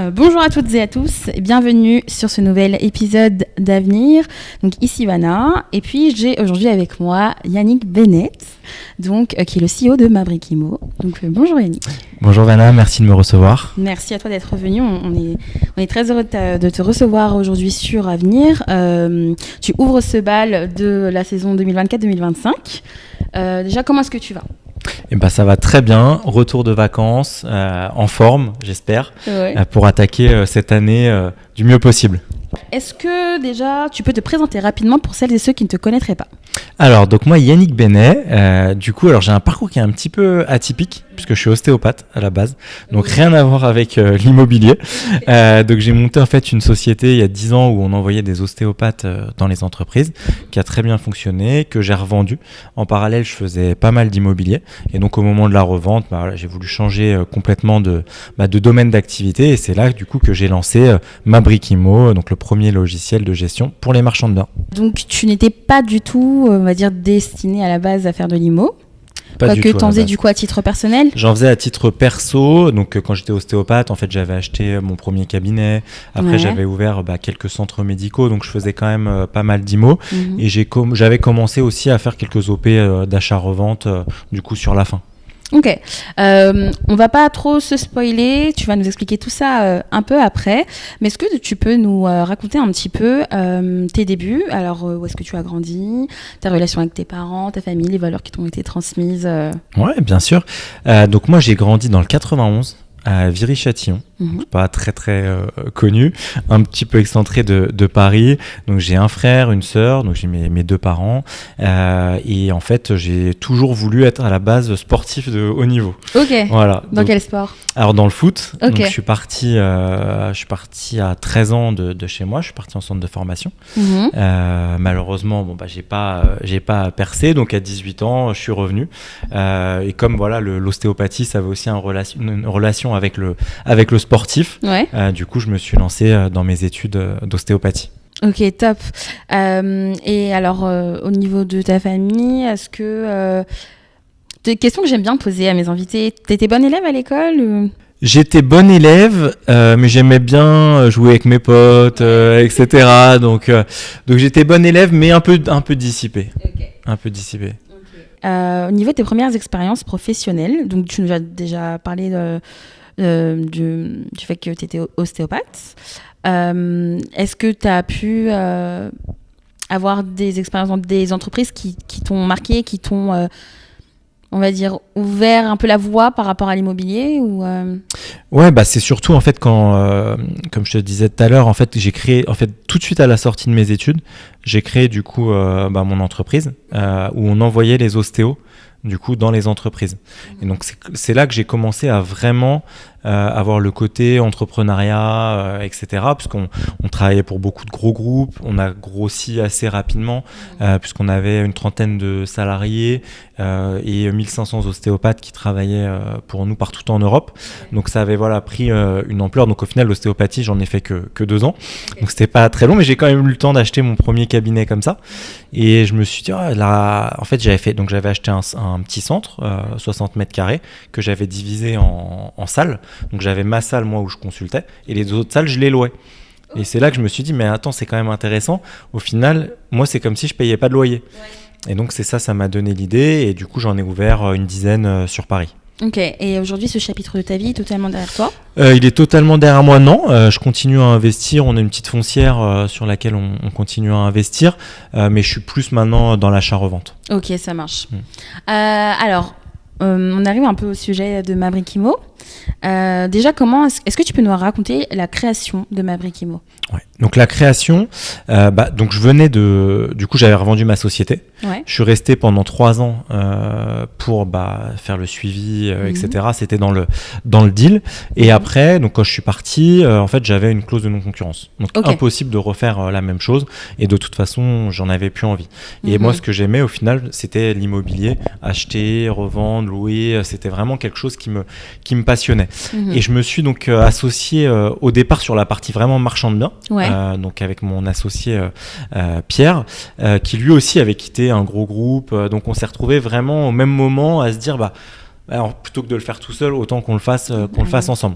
Bonjour à toutes et à tous et bienvenue sur ce nouvel épisode d'Avenir. Donc ici Vanna et puis j'ai aujourd'hui avec moi Yannick Bennett, donc qui est le CEO de Mabrikimo. Donc bonjour Yannick. Bonjour Vanna, merci de me recevoir. Merci à toi d'être venu. On est très heureux de te recevoir aujourd'hui sur Avenir. Tu ouvres ce bal de la saison 2024-2025. Déjà, comment est-ce que tu vas ? Eh ben, ça va très bien, retour de vacances, en forme j'espère, pour attaquer cette année du mieux possible. Est-ce que déjà tu peux te présenter rapidement pour celles et ceux qui ne te connaîtraient pas ? Alors donc moi Yannick Bennett, alors j'ai un parcours qui est un petit peu atypique puisque je suis ostéopathe à la base, donc rien à voir avec l'immobilier. Donc j'ai monté en fait une société il y a 10 ans où on envoyait des ostéopathes dans les entreprises, qui a très bien fonctionné, que j'ai revendu. En parallèle je faisais pas mal d'immobilier et donc au moment de la revente, j'ai voulu changer complètement de domaine d'activité et c'est là du coup que j'ai lancé Mabrikimo, donc le premier logiciel de gestion pour les marchands de biens. Donc tu n'étais pas du tout, on va dire, destiné à la base à faire de l'IMO. Quoique tu en faisais du coup à titre personnel ? J'en faisais à titre perso, donc quand j'étais ostéopathe, en fait j'avais acheté mon premier cabinet, après j'avais ouvert quelques centres médicaux, donc je faisais quand même pas mal d'IMO, et j'avais commencé aussi à faire quelques OP d'achat-revente du coup sur la fin. Ok, on va pas trop se spoiler, tu vas nous expliquer tout ça un peu après, mais est-ce que tu peux nous raconter un petit peu tes débuts, alors où est-ce que tu as grandi, ta relation avec tes parents, ta famille, les valeurs qui t'ont été transmises Ouais, bien sûr. Donc moi j'ai grandi dans le 91 à Viry-Châtillon, pas très très connu, un petit peu excentré de Paris. Donc j'ai un frère, une sœur, donc j'ai mes deux parents, et en fait j'ai toujours voulu être à la base sportif de haut niveau. Ok. Voilà. Dans quel sport ? Alors dans le foot. Okay. Donc je suis parti à 13 ans de chez moi. Je suis parti en centre de formation. Malheureusement, j'ai pas percé. Donc à 18 ans, je suis revenu. Et comme voilà, l'ostéopathie, ça avait aussi une relation avec le sportif. Ouais. Du coup, je me suis lancé dans mes études d'ostéopathie. Ok, top. Et alors, au niveau de ta famille, est-ce que... Des questions que j'aime bien poser à mes invités. T'étais bonne élève à l'école ou... J'étais bonne élève, mais j'aimais bien jouer avec mes potes, etc. Donc j'étais bonne élève, mais un peu dissipée. Okay. Un peu dissipée. Okay. Au niveau de tes premières expériences professionnelles, donc tu nous as déjà parlé du fait que tu étais ostéopathe. Est-ce que tu as pu avoir des expériences dans des entreprises qui t'ont marqué, qui t'ont... on va dire, ouvert un peu la voie par rapport à l'immobilier ou Ouais, c'est surtout en fait quand, comme je te disais tout à l'heure, en fait j'ai créé, tout de suite à la sortie de mes études, j'ai créé du coup mon entreprise où on envoyait les ostéos du coup dans les entreprises. Et donc c'est là que j'ai commencé à vraiment avoir le côté entrepreneuriat, etc. Puisqu'on travaillait pour beaucoup de gros groupes, on a grossi assez rapidement puisqu'on avait une trentaine de salariés et 1500 ostéopathes qui travaillaient pour nous partout en Europe. Donc ça avait pris une ampleur. Donc au final l'ostéopathie j'en ai fait que 2 ans. Donc c'était pas très long, mais j'ai quand même eu le temps d'acheter mon premier cabinet comme ça. Et je me suis dit en fait j'avais acheté un petit centre 60 mètres carrés que j'avais divisé en salles. Donc j'avais ma salle moi où je consultais et les autres salles je les louais. Et c'est là que je me suis dit mais attends, c'est quand même intéressant. Au final moi c'est comme si je payais pas de loyer. Et donc ça m'a donné l'idée et du coup j'en ai ouvert une dizaine sur Paris. Ok, et aujourd'hui ce chapitre de ta vie est totalement derrière toi ? Il est totalement derrière moi, non. Je continue à investir, on a une petite foncière sur laquelle on continue à investir, mais je suis plus maintenant dans l'achat-revente. Ok, ça marche. Alors, on arrive un peu au sujet de Mabrikimo. Déjà, est-ce que tu peux nous raconter la création de Mabrikimo ? Ouais. Donc la création, donc je venais du coup j'avais revendu ma société. Ouais. Je suis resté pendant 3 ans pour faire le suivi, etc. C'était dans le deal. Et après, donc quand je suis parti, en fait j'avais une clause de non-concurrence. Donc impossible de refaire la même chose. Et de toute façon, j'en avais plus envie. Et moi, ce que j'aimais au final, c'était l'immobilier, acheter, revendre, louer. C'était vraiment quelque chose qui me passionnait. Et je me suis donc associé au départ sur la partie vraiment marchand de biens. Ouais. Donc avec mon associé Pierre, qui lui aussi avait quitté un gros groupe. Donc on s'est retrouvés vraiment au même moment à se dire Alors, plutôt que de le faire tout seul, autant qu'on le fasse ensemble.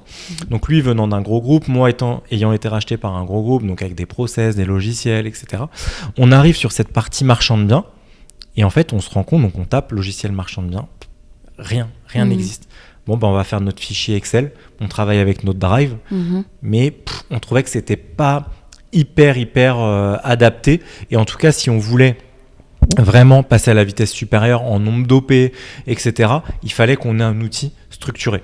Donc lui venant d'un gros groupe, moi ayant été racheté par un gros groupe, donc avec des process, des logiciels, etc. On arrive sur cette partie marchand de biens et en fait on se rend compte, donc on tape logiciel marchand de biens, rien n'existe. Bon, on va faire notre fichier Excel, on travaille avec notre Drive, mais on trouvait que c'était pas hyper adapté. Et en tout cas, si on voulait vraiment passer à la vitesse supérieure en nombre d'OP, etc., il fallait qu'on ait un outil structuré.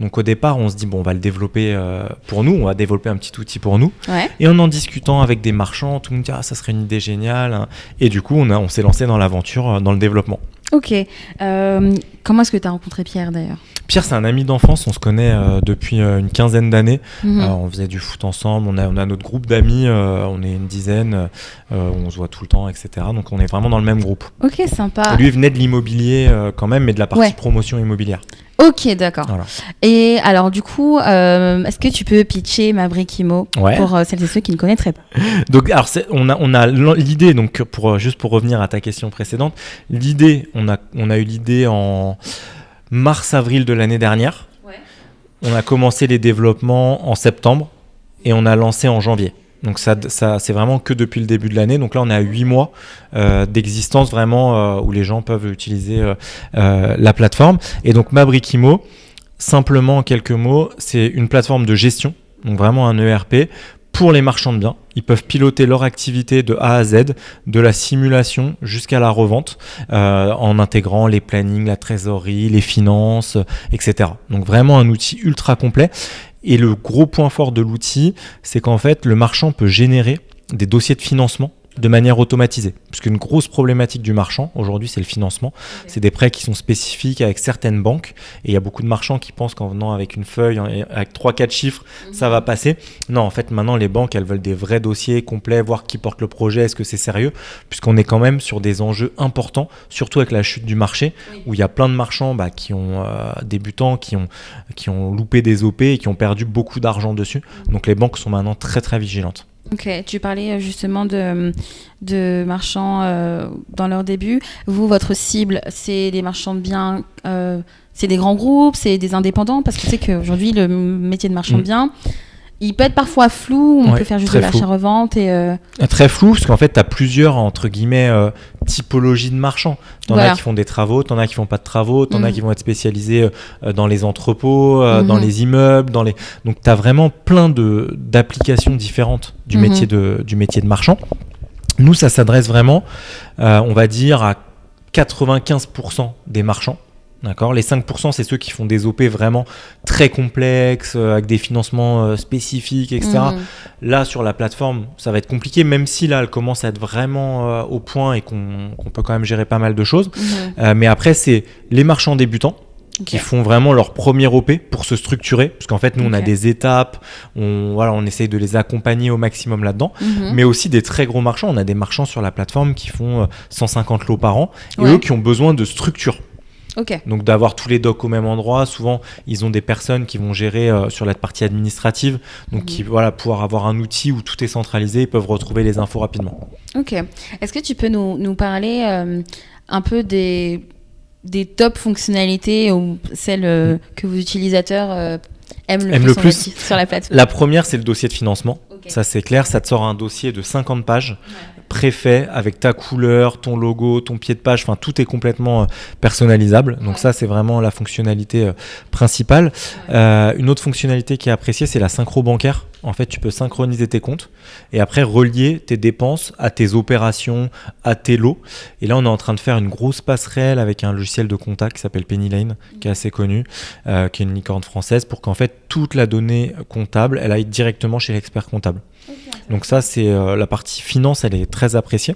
Donc au départ, on se dit, on va le développer pour nous, on va développer un petit outil pour nous. Ouais. Et en discutant avec des marchands, tout le monde dit, ça serait une idée géniale. Hein. Et du coup, on s'est lancé dans l'aventure, dans le développement. Ok. Comment est-ce que tu as rencontré Pierre d'ailleurs ? Pierre, c'est un ami d'enfance, on se connaît depuis une quinzaine d'années. On faisait du foot ensemble, on a notre groupe d'amis, on est une dizaine, on se voit tout le temps, etc. Donc on est vraiment dans le même groupe. Ok, sympa. Et lui, il venait de l'immobilier quand même, mais de la partie promotion immobilière. Ok, d'accord. Voilà. Et alors du coup, est-ce que tu peux pitcher Mabrikimo pour celles et ceux qui ne connaîtraient pas ? Donc, alors on a l'idée, donc juste pour revenir à ta question précédente, l'idée, on a eu l'idée en mars-avril de l'année dernière. Ouais. On a commencé les développements en septembre et on a lancé en janvier. Donc ça c'est vraiment que depuis le début de l'année. Donc là, on est à 8 mois d'existence vraiment où les gens peuvent utiliser la plateforme. Et donc Mabrikimo, simplement en quelques mots, c'est une plateforme de gestion, donc vraiment un ERP pour les marchands de biens. Ils peuvent piloter leur activité de A à Z, de la simulation jusqu'à la revente, en intégrant les plannings, la trésorerie, les finances, etc. Donc vraiment un outil ultra complet. Et le gros point fort de l'outil, c'est qu'en fait, le marchand peut générer des dossiers de financement de manière automatisée. Parce qu'une grosse problématique du marchand, aujourd'hui, c'est le financement. Okay. C'est des prêts qui sont spécifiques avec certaines banques. Et il y a beaucoup de marchands qui pensent qu'en venant avec une feuille, avec 3-4 chiffres, ça va passer. Non, en fait, maintenant, les banques, elles veulent des vrais dossiers complets, voir qui porte le projet, est-ce que c'est sérieux, puisqu'on est quand même sur des enjeux importants, surtout avec la chute du marché, où il y a plein de marchands qui ont débutants, qui ont loupé des OP et qui ont perdu beaucoup d'argent dessus. Donc, les banques sont maintenant très, très vigilantes. Ok, tu parlais justement de marchands dans leur début. Vous, votre cible, c'est des marchands de biens, c'est des grands groupes, c'est des indépendants, parce que tu sais qu'aujourd'hui, le métier de marchand de biens, il peut être parfois flou, on peut faire juste de l'achat-revente. Très flou, parce qu'en fait, tu as plusieurs, entre guillemets, typologies de marchands. T'en as qui font des travaux, t'en as qui font pas de travaux, t'en as qui vont être spécialisés dans les entrepôts, dans les immeubles, donc tu as vraiment plein d'applications différentes du métier de marchand. Nous, ça s'adresse vraiment, on va dire, à 95% des marchands. D'accord. Les 5%, c'est ceux qui font des OP vraiment très complexes, avec des financements spécifiques, etc. Là, sur la plateforme, ça va être compliqué, même si là, elle commence à être vraiment au point et qu'on peut quand même gérer pas mal de choses. Mais après, c'est les marchands débutants qui font vraiment leur premier OP pour se structurer, parce qu'en fait, nous, on a des étapes, on essaye de les accompagner au maximum là-dedans, mais aussi des très gros marchands. On a des marchands sur la plateforme qui font 150 lots par an, et eux qui ont besoin de structure. Okay. Donc d'avoir tous les docs au même endroit, souvent ils ont des personnes qui vont gérer sur la partie administrative, donc qui pouvoir avoir un outil où tout est centralisé, ils peuvent retrouver les infos rapidement. Ok. Est-ce que tu peux nous parler un peu des top fonctionnalités ou celles que vos utilisateurs aiment le plus sur la plateforme? La première, c'est le dossier de financement. Okay. Ça, c'est clair, ça te sort un dossier de 50 pages. Préfet avec ta couleur, ton logo, ton pied de page, enfin tout est complètement personnalisable. Donc ça, c'est vraiment la fonctionnalité principale. Une autre fonctionnalité qui est appréciée, c'est la synchro bancaire. En fait, tu peux synchroniser tes comptes et après relier tes dépenses à tes opérations, à tes lots. Et là, on est en train de faire une grosse passerelle avec un logiciel de compta qui s'appelle Pennylane, qui est assez connu, qui est une licorne française, pour qu'en fait, toute la donnée comptable, elle aille directement chez l'expert comptable. Donc ça, c'est la partie finance, elle est très appréciée.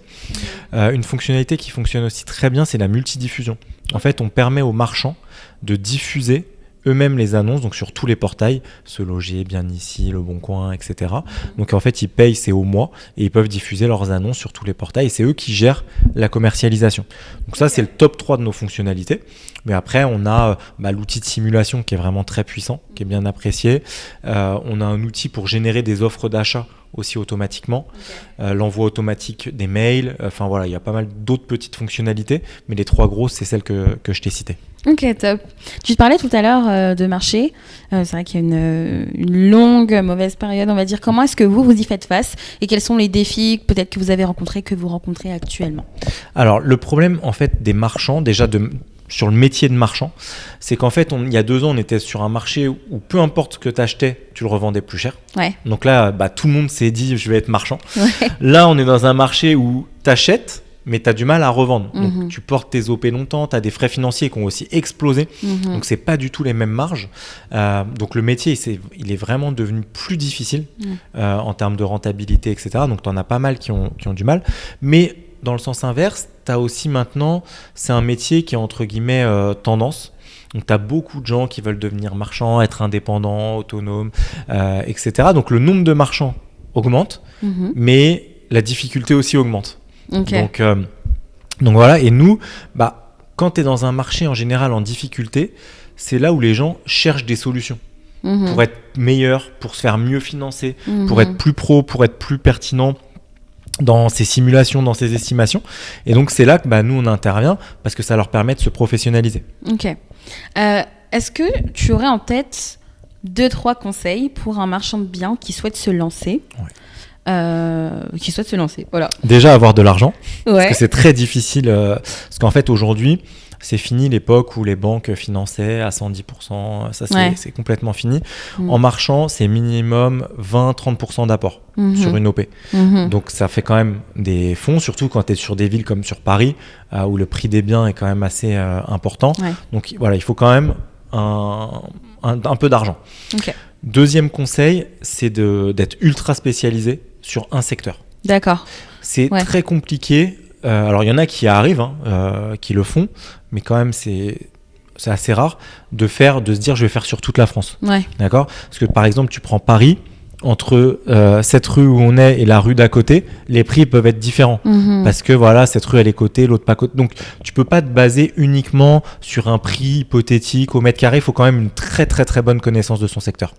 Une fonctionnalité qui fonctionne aussi très bien, c'est la multidiffusion. En fait, on permet aux marchands de diffuser eux-mêmes les annonces, donc sur tous les portails, Se Loger, Bien Ici, Le Bon Coin, etc. Donc en fait, ils payent, c'est au mois, et ils peuvent diffuser leurs annonces sur tous les portails, et c'est eux qui gèrent la commercialisation. Donc ça, c'est le top 3 de nos fonctionnalités. Mais après, on a l'outil de simulation qui est vraiment très puissant, qui est bien apprécié. On a un outil pour générer des offres d'achat aussi automatiquement, l'envoi automatique des mails, enfin voilà, il y a pas mal d'autres petites fonctionnalités, mais les 3 grosses, c'est celles que je t'ai citées. Ok, top. Tu te parlais tout à l'heure de marché. C'est vrai qu'il y a une longue, mauvaise période, on va dire. Comment est-ce que vous y faites face et quels sont les défis peut-être que vous avez rencontrés, que vous rencontrez actuellement? Alors, le problème en fait des marchands, déjà sur le métier de marchand, c'est qu'en fait, il y a 2 ans, on était sur un marché où peu importe ce que tu achetais, tu le revendais plus cher. Ouais. Donc là, tout le monde s'est dit, je vais être marchand. Ouais. Là, on est dans un marché où tu achètes, mais tu as du mal à revendre. Donc, tu portes tes OP longtemps, tu as des frais financiers qui ont aussi explosé. Donc, c'est pas du tout les mêmes marges. Donc, le métier, il est vraiment devenu plus difficile en termes de rentabilité, etc. Donc, tu en as pas mal qui ont du mal. Mais dans le sens inverse, tu as aussi maintenant, c'est un métier qui est entre guillemets tendance. Donc, tu as beaucoup de gens qui veulent devenir marchands, être indépendants, autonomes, etc. Donc, le nombre de marchands augmente, mais la difficulté aussi augmente. Okay. Donc voilà, et nous, quand tu es dans un marché en général en difficulté, c'est là où les gens cherchent des solutions pour être meilleurs, pour se faire mieux financer, pour être plus pro, pour être plus pertinent dans ces simulations, dans ces estimations. Et donc c'est là que nous on intervient parce que ça leur permet de se professionnaliser. Ok. Est-ce que tu aurais en tête 2-3 conseils pour un marchand de biens qui souhaite se lancer? Voilà. Déjà avoir de l'argent, ouais. Parce que c'est très difficile, parce qu'en fait aujourd'hui, c'est fini l'époque où les banques finançaient à 110%, ça c'est complètement fini. En marchand, c'est minimum 20-30% d'apport sur une OP. Donc ça fait quand même des fonds, surtout quand tu es sur des villes comme sur Paris, où le prix des biens est quand même assez important. Ouais. Donc voilà, il faut quand même un peu d'argent. Okay. Deuxième conseil, c'est d'être ultra spécialisé sur un secteur. D'accord. C'est très compliqué. Alors, il y en a qui arrivent, qui le font, mais quand même, c'est assez rare de se dire je vais faire sur toute la France. Ouais. D'accord ? Parce que, par exemple, tu prends Paris, entre cette rue où on est et la rue d'à côté, les prix peuvent être différents. Parce que voilà, cette rue elle est cotée, l'autre pas cotée. Donc tu peux pas te baser uniquement sur un prix hypothétique au mètre carré. Il faut quand même une très très très bonne connaissance de son secteur.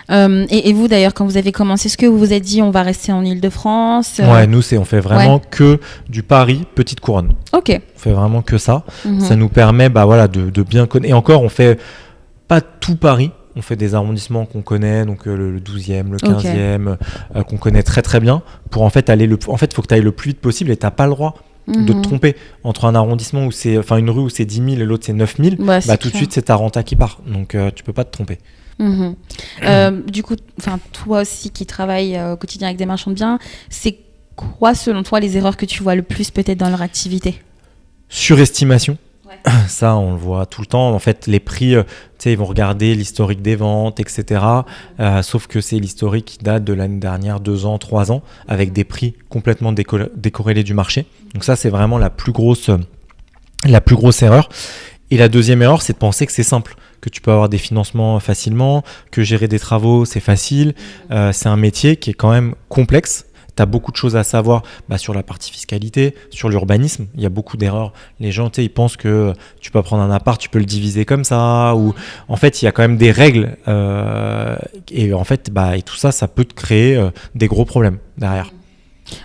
Et vous d'ailleurs, quand vous avez commencé, est-ce que vous vous êtes dit on va rester en Ile-de-France? Ouais, nous on fait vraiment que du Paris, petite couronne. Ok. On fait vraiment que ça. Ça nous permet de bien connaître. Et encore, on fait pas tout Paris. On fait des arrondissements qu'on connaît, donc le 12e, le 15e, qu'on connaît très très bien, pour en fait aller il faut que tu ailles le plus vite possible et tu n'as pas le droit de te tromper. Entre un arrondissement une rue où c'est 10 000 et l'autre c'est 9 000, tout de suite c'est ta renta qui part, donc tu peux pas te tromper. Du coup, toi aussi qui travailles au quotidien avec des marchands de biens, c'est quoi selon toi les erreurs que tu vois le plus peut-être dans leur activité? Surestimation. Ça, on le voit tout le temps. En fait, les prix, ils vont regarder l'historique des ventes, etc. Sauf que c'est l'historique qui date de l'année dernière, 2 ans, 3 ans, avec des prix complètement décorrélés du marché. Donc ça, c'est vraiment la plus grosse erreur. Et la deuxième erreur, c'est de penser que c'est simple, que tu peux avoir des financements facilement, que gérer des travaux, c'est facile. C'est un métier qui est quand même complexe. Tu as beaucoup de choses à savoir sur la partie fiscalité, sur l'urbanisme. Il y a beaucoup d'erreurs. Les gens, ils pensent que tu peux prendre un appart, tu peux le diviser comme ça. Ou en fait, il y a quand même des règles. Et en fait, et tout ça, ça peut te créer des gros problèmes derrière.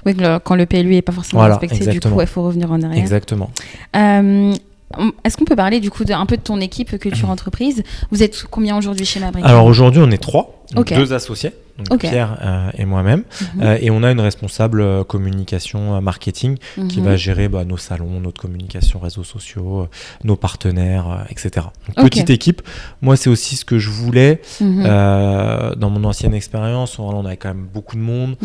Oui, quand le PLU n'est pas forcément respecté, exactement. Du coup, il faut revenir en arrière. Exactement. Est-ce qu'on peut parler du coup un peu de ton équipe culture entreprise? Vous êtes combien aujourd'hui chez Mabric? Alors aujourd'hui, on est 3, donc 2 associés. Donc Pierre et moi-même, et on a une responsable communication marketing qui va gérer nos salons, notre communication réseaux sociaux, nos partenaires, etc. Donc, petite équipe. Moi, c'est aussi ce que je voulais dans mon ancienne expérience. On avait quand même beaucoup de monde,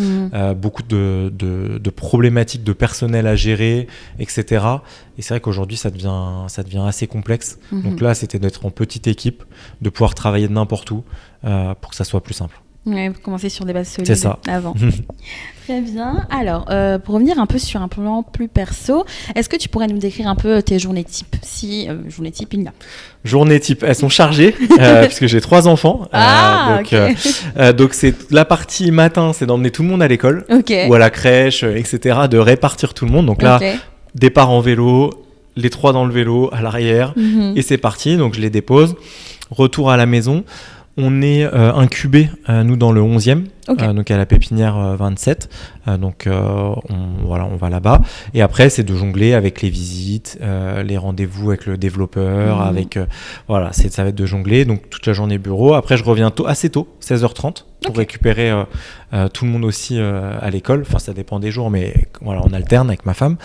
beaucoup de problématiques de personnel à gérer, etc. Et c'est vrai qu'aujourd'hui, ça devient assez complexe. Donc là, c'était d'être en petite équipe, de pouvoir travailler de n'importe où pour que ça soit plus simple. Ouais, commencer sur des bases solides avant. Très bien. Alors, pour revenir un peu sur un plan plus perso, est-ce que tu pourrais nous décrire un peu tes journées type? Si journée type, il y en a. Journées type, elles sont chargées, puisque j'ai 3 enfants. Donc, c'est la partie matin, c'est d'emmener tout le monde à l'école, ou à la crèche, etc., de répartir tout le monde. Donc là, départ en vélo, les 3 dans le vélo, à l'arrière, et c'est parti. Donc, je les dépose. Retour à la maison. On est incubé, nous, dans le 11e. Ok. donc à la Pépinière 27. Donc on va là-bas. Et après, c'est de jongler avec les visites, les rendez-vous avec le développeur, avec voilà, ça va être de jongler. Donc toute la journée bureau. Après, je reviens assez tôt, 16h30, pour récupérer tout le monde aussi à l'école. Enfin, ça dépend des jours, mais voilà, on alterne avec ma femme.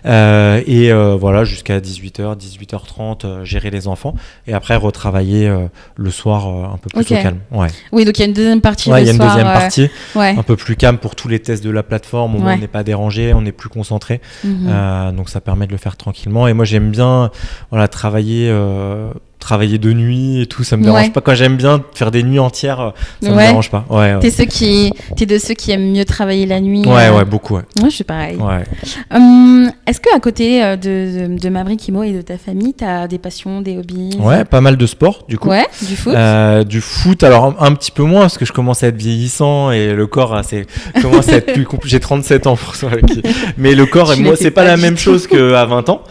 Et voilà, jusqu'à 18h, 18h30, gérer les enfants. Et après, retravailler le soir un peu plus au calme. Ouais. Oui, donc il y a une deuxième partie il le y a une soir, deuxième partie, ouais. un peu plus calme pour tous les tests de la plateforme, où on n'est pas dérangé, on est plus concentré. Donc ça permet de le faire tranquillement. Et moi, j'aime bien travailler de nuit et tout, ça me dérange pas. Quand j'aime bien faire des nuits entières, ça me dérange pas. T'es de ceux qui aiment mieux travailler la nuit. Ouais, beaucoup. Ouais. Moi, je suis pareil. Ouais. Est-ce qu'à côté de Maverick Imo et de ta famille, tu as des passions, des hobbies? Ouais, pas mal de sport, du coup. Ouais, du foot. Du foot, alors un petit peu moins, parce que je commence à être vieillissant et le corps commence à être plus compliqué. J'ai 37 ans pour ça. Mais le corps, moi, c'est pas la même chose qu'à 20 ans.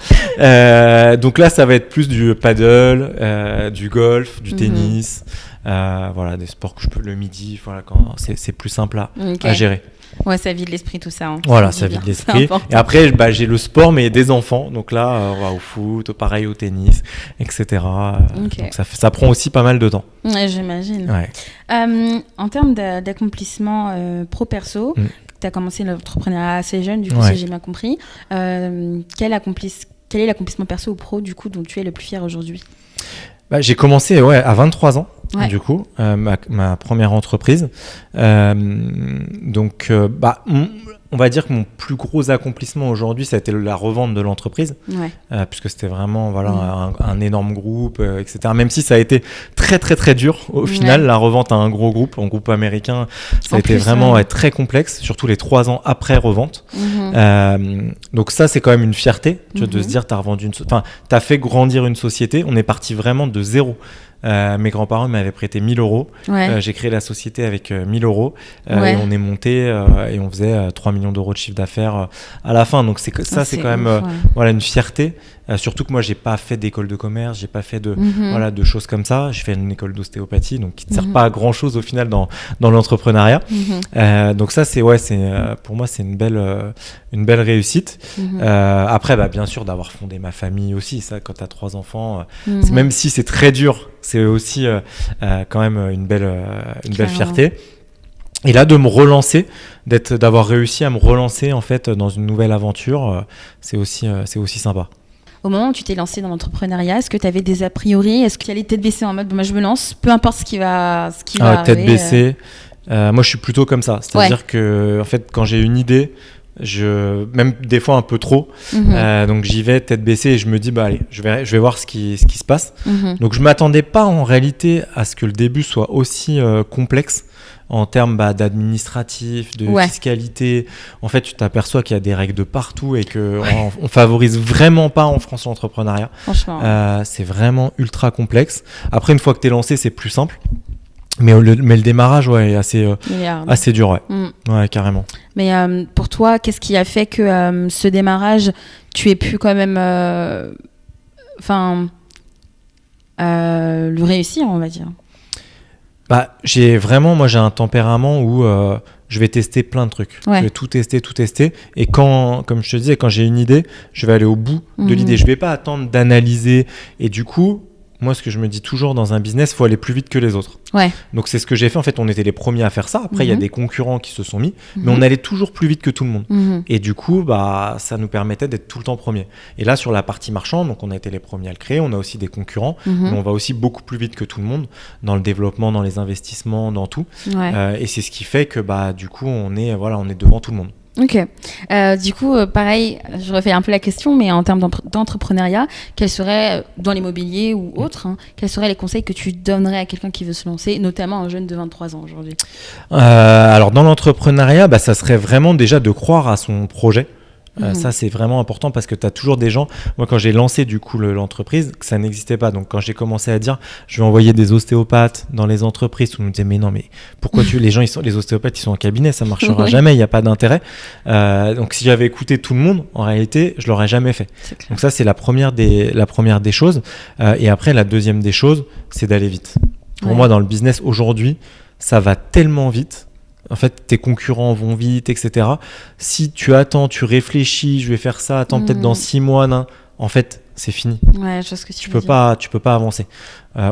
Donc là, ça va être plus du paddle, du golf, du tennis, voilà, des sports que je peux le midi, voilà, quand c'est plus simple à gérer. Ouais, ça vide l'esprit tout ça. Voilà, ça vide l'esprit. Et après, j'ai le sport, mais des enfants. Donc là, au foot, pareil au tennis, etc. Donc ça prend aussi pas mal de temps. Ouais, j'imagine. Ouais. En termes d'accomplissement pro-perso, tu as commencé l'entrepreneuriat assez jeune, du coup, si j'ai bien compris. Quel est l'accomplissement perso ou pro, du coup, dont tu es le plus fier aujourd'hui? J'ai commencé à 23 ans, du coup, ma première entreprise. Donc, on va dire que mon plus gros accomplissement aujourd'hui, ça a été la revente de l'entreprise, puisque c'était vraiment un énorme groupe, etc. Même si ça a été très, très, très dur au final, la revente à un groupe américain, ça a été vraiment très complexe, surtout les 3 ans après revente. Donc ça, c'est quand même une fierté, tu vois, de se dire, t'as fait grandir une société. On est parti vraiment de zéro. Mes grands-parents m'avaient prêté 1 000 euros. J'ai créé la société avec 1 000 euros. Et on est monté et on faisait 3 millions d'euros de chiffre d'affaires à la fin. Donc c'est quand même une fierté. Surtout que moi, j'ai pas fait d'école de commerce, j'ai pas fait de choses comme ça. J'ai fait une école d'ostéopathie, donc qui ne sert pas à grand chose au final dans l'entrepreneuriat. Donc ça, pour moi, c'est une belle réussite. Après, bien sûr, d'avoir fondé ma famille aussi. Ça, quand tu as 3 enfants, même si c'est très dur, c'est aussi quand même une belle fierté. Et là, de me relancer, d'avoir réussi à me relancer en fait dans une nouvelle aventure, c'est aussi sympa. Au moment où tu t'es lancé dans l'entrepreneuriat, est-ce que tu avais des a priori? Est-ce que tu allais tête baissée en mode moi je me lance, peu importe ce qui va arriver? Tête baissée. Moi, je suis plutôt comme ça. C'est-à-dire que en fait, quand j'ai une idée, même des fois un peu trop, donc j'y vais tête baissée et je me dis allez, je vais voir ce qui se passe. Donc je m'attendais pas en réalité à ce que le début soit aussi complexe en termes d'administratif, de fiscalité. En fait, tu t'aperçois qu'il y a des règles de partout et qu'on favorise vraiment pas en France l'entrepreneuriat. Franchement. C'est vraiment ultra complexe. Après, une fois que tu es lancé, c'est plus simple. Mais le démarrage est assez dur, ouais, carrément. Mais pour toi, qu'est-ce qui a fait que ce démarrage, tu aies pu quand même le réussir, on va dire? J'ai un tempérament où je vais tester plein de trucs. Je vais tout tester. Et comme je te disais, quand j'ai une idée, je vais aller au bout de l'idée. Je vais pas attendre d'analyser. Et du coup, moi, ce que je me dis toujours dans un business, il faut aller plus vite que les autres. Donc, c'est ce que j'ai fait. En fait, on était les premiers à faire ça. Après, il y a des concurrents qui se sont mis, mais on allait toujours plus vite que tout le monde. Et du coup, ça nous permettait d'être tout le temps premiers. Et là, sur la partie marchande, donc on a été les premiers à le créer. On a aussi des concurrents, mais on va aussi beaucoup plus vite que tout le monde dans le développement, dans les investissements, dans tout. Et c'est ce qui fait que, du coup, on est devant tout le monde. Ok. Du coup, pareil, je refais un peu la question, mais en termes d'entrepreneuriat, quels seraient, dans l'immobilier ou autre, quels seraient les conseils que tu donnerais à quelqu'un qui veut se lancer, notamment un jeune de 23 ans aujourd'hui? Alors, dans l'entrepreneuriat, ça serait vraiment déjà de croire à son projet. Ça, c'est vraiment important parce que tu as toujours des gens. Moi, quand j'ai lancé du coup l'entreprise, ça n'existait pas. Donc, quand j'ai commencé à dire je vais envoyer des ostéopathes dans les entreprises, tout le monde me disait mais non, mais pourquoi les ostéopathes ils sont en cabinet, ça marchera jamais, il n'y a pas d'intérêt. Donc, si j'avais écouté tout le monde, en réalité, je l'aurais jamais fait. Donc, ça, c'est la première des choses. Et après, la deuxième des choses, c'est d'aller vite. Pour moi, dans le business aujourd'hui, ça va tellement vite En fait, tes concurrents vont vite, etc. Si tu attends, tu réfléchis, je vais faire ça, attends peut-être dans 6 mois, en fait, c'est fini. Ouais, je vois ce que tu peux pas avancer.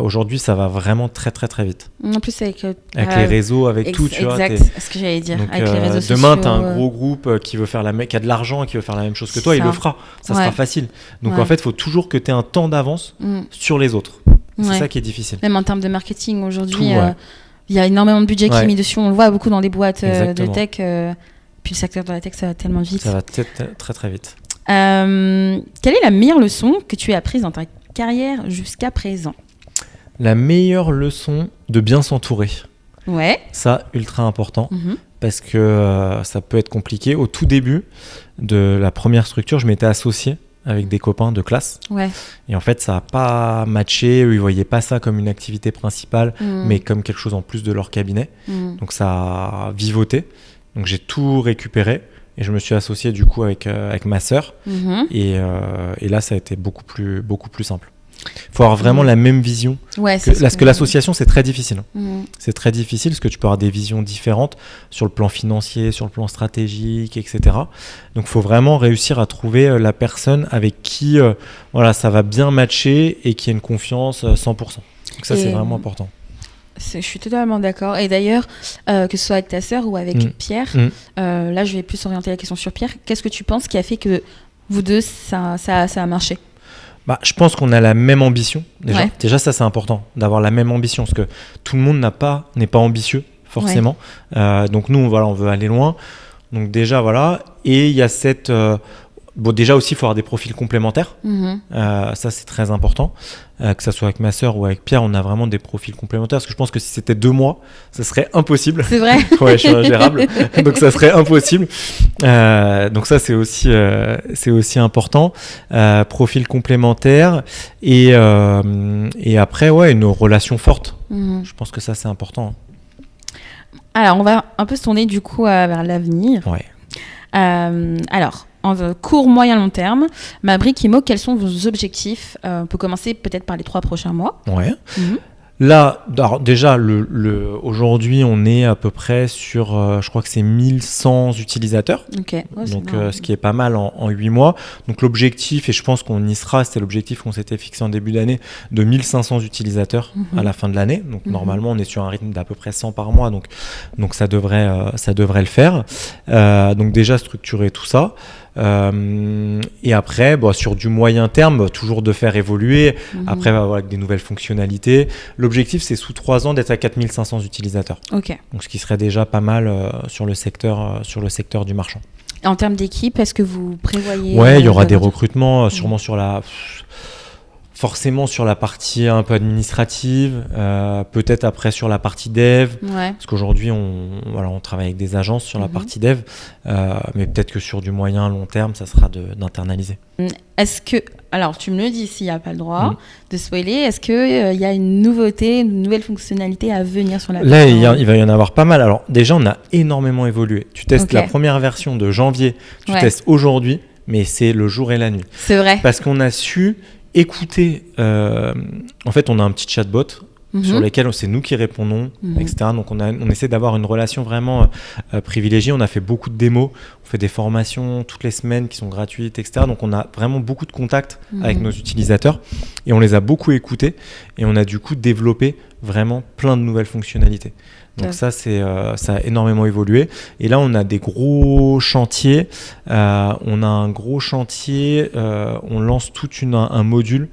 Aujourd'hui, ça va vraiment très très très vite. En plus avec les réseaux, avec tout, tu vois. Exact, c'est ce que j'allais dire. Donc, avec les réseaux sociaux. Demain, tu as un gros groupe qui veut faire qui a de l'argent, qui veut faire la même chose que toi, il le fera. Ça sera facile. Donc en fait, il faut toujours que tu aies un temps d'avance sur les autres. C'est ça qui est difficile. Même en termes de marketing, aujourd'hui, il y a énormément de budget qui est mis dessus. On le voit beaucoup dans des boîtes de tech. Puis le secteur de la tech, ça va tellement vite. Ça va très très vite. Quelle est la meilleure leçon que tu as apprise dans ta carrière jusqu'à présent ? La meilleure leçon, de bien s'entourer. Ouais. Ça, ultra important. Parce que ça peut être compliqué. Au tout début de la première structure, je m'étais associé avec des copains de classe. Ouais. Et en fait, ça n'a pas matché. Eux, ils ne voyaient pas ça comme une activité principale, mais comme quelque chose en plus de leur cabinet. Donc, ça a vivoté. Donc, j'ai tout récupéré. Et je me suis associé du coup avec ma sœur. Et là, ça a été beaucoup plus simple. Il faut avoir vraiment la même vision. Parce que l'association, c'est très difficile. C'est très difficile parce que tu peux avoir des visions différentes sur le plan financier, sur le plan stratégique, etc. Donc, il faut vraiment réussir à trouver la personne avec qui ça va bien matcher et qui a une confiance 100%. Donc ça, c'est vraiment important. Je suis totalement d'accord. Et d'ailleurs, que ce soit avec ta sœur ou avec Pierre, là, je vais plus orienter la question sur Pierre. Qu'est-ce que tu penses qui a fait que vous deux, ça a marché ? Je pense qu'on a la même ambition. Déjà, ça, c'est important, d'avoir la même ambition. Parce que tout le monde n'est pas ambitieux, forcément. Donc, nous, on veut aller loin. Donc, déjà, voilà. Et il y a cette... déjà aussi, il faut avoir des profils complémentaires. Ça, c'est très important. Que ça soit avec ma sœur ou avec Pierre, on a vraiment des profils complémentaires. Parce que je pense que si c'était 2 mois, ça serait impossible. C'est vrai. Ouais, je suis ingérable. Donc, ça serait impossible. Donc, ça, c'est aussi important. Profil complémentaire. Et après, une relation forte. Je pense que ça, c'est important. Alors, on va un peu se tourner du coup vers l'avenir. Ouais. Alors, en court, moyen, long terme, Mabrik Imo, quels sont vos objectifs ? On peut commencer peut-être par les 3 prochains mois. Ouais. Là, alors déjà, aujourd'hui, on est à peu près sur, je crois que c'est 1100 utilisateurs. Okay. Donc, ce qui est pas mal en 8 mois. Donc, l'objectif, et je pense qu'on y sera, c'était l'objectif qu'on s'était fixé en début d'année, de 1500 utilisateurs à la fin de l'année. Donc, normalement, on est sur un rythme d'à peu près 100 par mois. Donc ça devrait le faire. Donc, déjà, structurer tout ça. Et après, sur du moyen terme, toujours de faire évoluer. Après, avec des nouvelles fonctionnalités. L'objectif, c'est sous 3 ans d'être à 4500 utilisateurs. Okay. Donc, ce qui serait déjà pas mal sur le secteur du marchand. Et en termes d'équipe, est-ce que vous prévoyez... Ouais, il y aura des recrutements, sûrement forcément sur la partie un peu administrative, peut-être après sur la partie dev, parce qu'aujourd'hui on travaille avec des agences sur la partie dev, mais peut-être que sur du moyen long terme ça sera d'internaliser. Est-ce que, alors tu me le dis s'il n'y a pas le droit de spoiler, est-ce qu'il y a une nouveauté, une nouvelle fonctionnalité à venir sur la plateforme ? Là il va y en avoir pas mal. Alors déjà on a énormément évolué. Tu testes la première version de janvier, tu testes aujourd'hui, mais c'est le jour et la nuit. C'est vrai. Parce qu'on a su écouter, en fait on a un petit chatbot sur lesquels c'est nous qui répondons, etc. Donc on essaie d'avoir une relation vraiment privilégiée. On a fait beaucoup de démos, on fait des formations toutes les semaines qui sont gratuites, etc. Donc on a vraiment beaucoup de contacts avec nos utilisateurs et on les a beaucoup écoutés et on a du coup développé vraiment plein de nouvelles fonctionnalités. Donc ça a énormément évolué. Et là, on a des gros chantiers. On a un gros chantier. On lance tout un module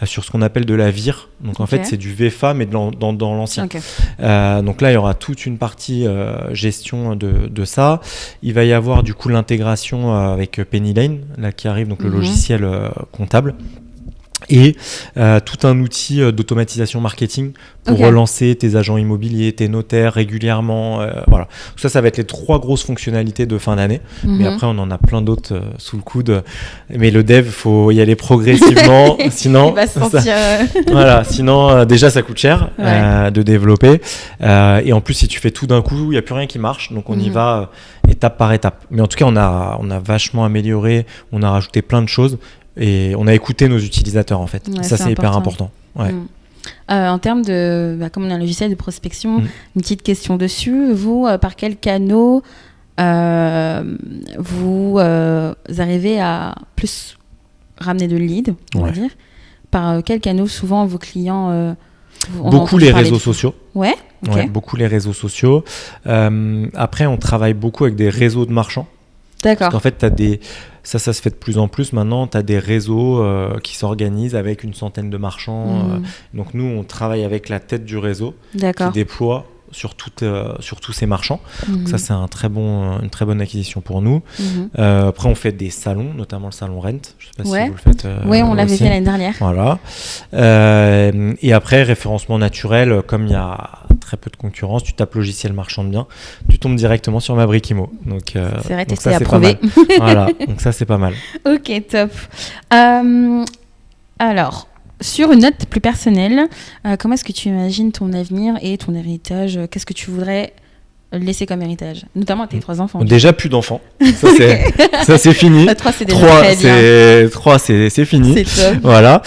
sur ce qu'on appelle de la VIR. Donc en fait, c'est du VFA, mais dans l'ancien. Donc là, il y aura toute une partie gestion de ça. Il va y avoir du coup l'intégration avec Pennylane, là qui arrive, donc le logiciel comptable. Et tout un outil d'automatisation marketing pour relancer tes agents immobiliers, tes notaires régulièrement. Voilà. Ça va être les 3 grosses fonctionnalités de fin d'année. Mais après, on en a plein d'autres sous le coude. Mais le dev, il faut y aller progressivement. Sinon, il va se sentir... voilà, sinon, déjà, ça coûte cher de développer. Et en plus, si tu fais tout d'un coup, il n'y a plus rien qui marche. Donc, on y va étape par étape. Mais en tout cas, on a vachement amélioré. On a rajouté plein de choses. Et on a écouté nos utilisateurs en fait. Ça c'est hyper important. En termes de, comme on a un logiciel de prospection, une petite question dessus. Vous, par quel canal vous arrivez à plus ramener de leads, on va dire? Par quel canal souvent vos clients Beaucoup les réseaux sociaux. Ouais, okay. Ouais, beaucoup les réseaux sociaux. Après, on travaille beaucoup avec des réseaux de marchands. D'accord. Parce qu'en fait, ça se fait de plus en plus maintenant. Tu as des réseaux qui s'organisent avec une centaine de marchands. Donc nous, on travaille avec la tête du réseau qui déploie sur tous ces marchands. Donc ça, c'est une très bonne acquisition pour nous. Après, on fait des salons, notamment le salon Rent. Je sais pas si vous le faites. Oui, on l'avait fait l'année dernière. Voilà. Et après, référencement naturel, comme il y a très peu de concurrence, tu tapes logiciel marchand de biens, tu tombes directement sur ma brique IMO. Donc, c'est vrai, testé, approuvé. Voilà, donc ça, c'est pas mal. Ok, top. Alors, sur une note plus personnelle, comment est-ce que tu imagines ton avenir et ton héritage? Qu'est-ce que tu voudrais laisser comme héritage? Notamment à tes 3 enfants. Déjà plus d'enfants. Ça, c'est fini. 3, c'est déjà très bien. 3, c'est fini. C'est top. Voilà.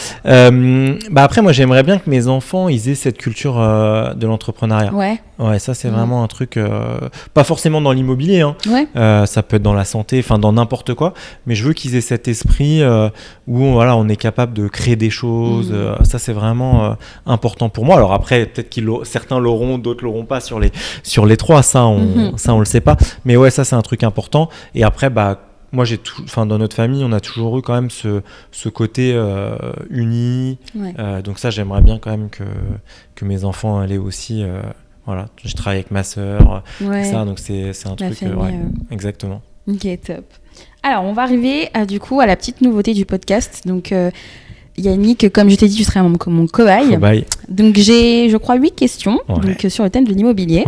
Après, moi, j'aimerais bien que mes enfants, ils aient cette culture de l'entrepreneuriat. Ouais, ça, c'est vraiment un truc, pas forcément dans l'immobilier, hein. Ça peut être dans la santé, enfin, dans n'importe quoi. Mais je veux qu'ils aient cet esprit où on est capable de créer des choses. Ça, c'est vraiment important pour moi. Alors après, peut-être certains l'auront, d'autres l'auront pas sur les 3. Ça, on le sait pas. Mais ouais, ça, c'est un truc important. Et après, moi, dans notre famille, on a toujours eu quand même ce côté uni. Donc ça, j'aimerais bien quand même que mes enfants allaient aussi. Voilà, je travaille avec ma sœur, ça, donc c'est un truc. Famille, exactement. Ok, top. Alors, on va arriver du coup à la petite nouveauté du podcast. Donc, Yannick, comme je t'ai dit, tu seras mon cobaye. Donc, j'ai, je crois, 8 questions donc, sur le thème de l'immobilier.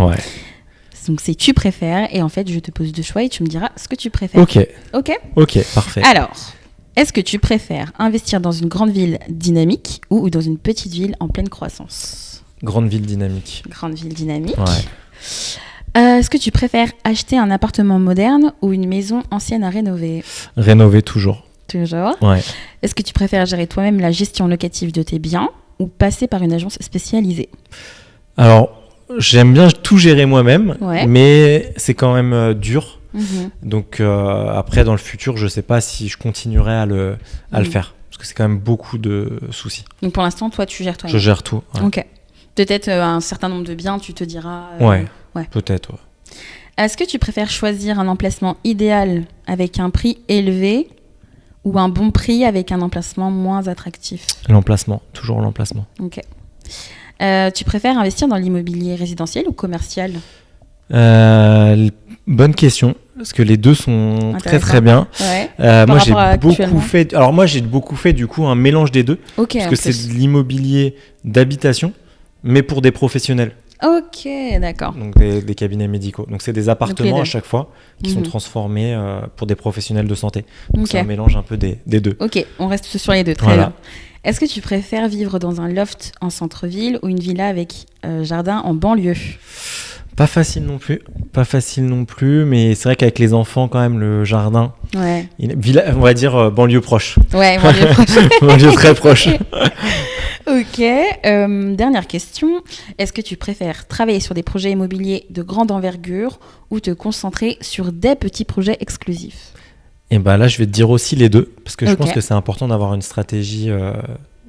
Donc, c'est tu préfères. Et en fait, je te pose 2 choix et tu me diras ce que tu préfères. Ok, parfait. Alors, est-ce que tu préfères investir dans une grande ville dynamique ou dans une petite ville en pleine croissance? Grande ville dynamique. Grande ville dynamique. Est-ce que tu préfères acheter un appartement moderne ou une maison ancienne à rénover? Rénover toujours. Toujours. Ouais. Est-ce que tu préfères gérer toi-même la gestion locative de tes biens ou passer par une agence spécialisée? Alors, j'aime bien tout gérer moi-même, mais c'est quand même dur. Donc après, dans le futur, je ne sais pas si je continuerai à le faire. Parce que c'est quand même beaucoup de soucis. Donc pour l'instant, toi, tu gères toi-même? Je gère tout. Ouais. Ok. Peut-être un certain nombre de biens, tu te diras... Peut-être, Est-ce que tu préfères choisir un emplacement idéal avec un prix élevé ou un bon prix avec un emplacement moins attractif? L'emplacement, toujours l'emplacement. Ok. Tu préfères investir dans l'immobilier résidentiel ou commercial? Bonne question, parce que les deux sont très très bien. Moi j'ai beaucoup fait du coup un mélange des deux, parce que c'est de l'immobilier d'habitation, mais pour des professionnels. Ok, d'accord. Donc des cabinets médicaux. Donc c'est des appartements à chaque fois qui sont transformés pour des professionnels de santé. Donc c'est un mélange un peu des deux. Ok, on reste sur les deux, très bien. Est-ce que tu préfères vivre dans un loft en centre-ville ou une villa avec jardin en banlieue? Pas facile non plus, mais c'est vrai qu'avec les enfants quand même, le jardin, on va dire banlieue proche. Ouais, banlieue proche. Banlieue très proche. Ok, dernière question. Est-ce que tu préfères travailler sur des projets immobiliers de grande envergure ou te concentrer sur des petits projets exclusifs? Et là, je vais te dire aussi les deux, parce que je pense que c'est important d'avoir une stratégie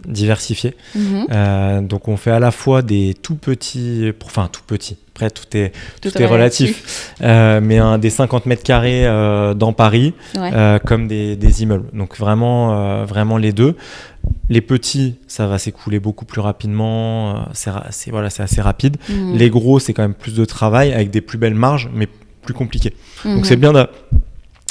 diversifiée. Donc, on fait à la fois des tout petits, après tout est relatif, mais des 50 mètres carrés dans Paris, comme des immeubles. Donc, vraiment les deux. Les petits, ça va s'écouler beaucoup plus rapidement, c'est assez rapide. Les gros, c'est quand même plus de travail avec des plus belles marges, mais plus compliqué. Donc c'est bien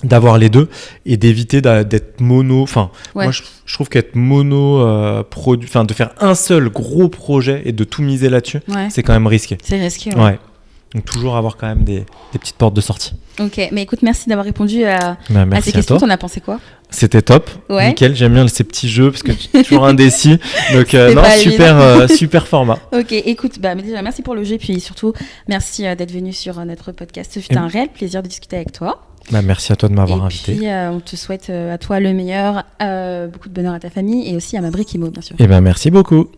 d'avoir les deux et d'éviter d'être mono. Moi je trouve qu'être mono de faire un seul gros projet et de tout miser là-dessus, c'est quand même risqué. C'est risqué, Donc toujours avoir quand même des petites portes de sortie. Ok, mais écoute, merci d'avoir répondu à ces questions. T'en as pensé quoi? C'était top, nickel, j'aime bien ces petits jeux parce que tu es toujours indécis. Donc super format. Ok, écoute, déjà merci pour le jeu, puis surtout merci d'être venu sur notre podcast. Ce fut un réel plaisir de discuter avec toi. Merci à toi de m'avoir invité. Et puis on te souhaite à toi le meilleur, beaucoup de bonheur à ta famille et aussi à ma brique IMO bien sûr. Merci beaucoup.